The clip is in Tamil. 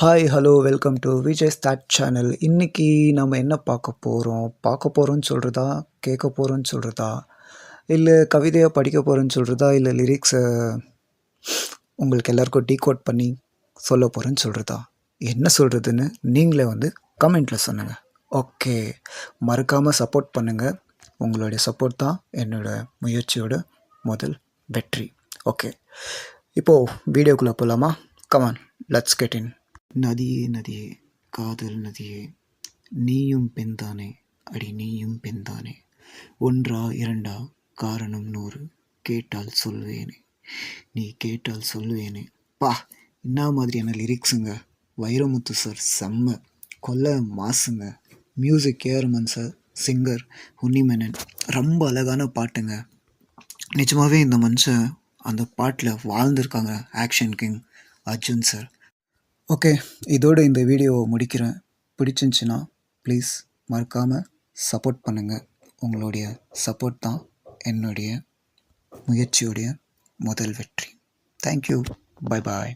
Hi hello welcome to Vijay start channel. இன்றைக்கி நம்ம என்ன பார்க்க போகிறோன்னு சொல்கிறதா, கேட்க போகிறோன்னு சொல்கிறதா, இல்லை கவிதையாக படிக்க போகிறோன்னு சொல்கிறதா, இல்லை லிரிக்ஸை உங்களுக்கு எல்லாருக்கும் டீகோட் பண்ணி சொல்ல போகிறேன்னு சொல்கிறதா, என்ன சொல்கிறதுன்னு நீங்களே கமெண்ட்டில் சொல்லுங்கள். ஓகே, மறக்காமல் சப்போர்ட் பண்ணுங்கள். உங்களுடைய சப்போர்ட் தான் என்னோடய முயற்சியோட முதல் வெற்றி. ஓகே, இப்போது வீடியோக்குள்ளே போகலாமா? Come on, let's get in. நதியே நதியே காதல் நதியே, நீயும் பெண்தானே, அடி நீயும் பெண்தானே, ஒன்றா இரண்டா காரணம் 100, கேட்டால் சொல்வேனே, நீ கேட்டால் சொல்வேனே. பா, என்ன மாதிரியான லிரிக்ஸுங்க! வைரமுத்து சார் செம்ம கொல்ல மாசுங்க. Music Raman sir, singer Unni Menon. ரொம்ப அழகான பாட்டுங்க. நிஜமாகவே இந்த மனுஷன் அந்த பாட்டில் வாழ்ந்திருக்காங்க. Action king Arjun sir. Okay, இதோடு இந்த வீடியோவை முடிக்கிறேன். பிடிச்சிருந்துச்சின்னா ப்ளீஸ் மறக்காமல் சப்போர்ட் பண்ணுங்கள். உங்களுடைய சப்போர்ட் தான் என்னுடைய முயற்சியுடைய முதல் வெற்றி. Thank you, bye bye.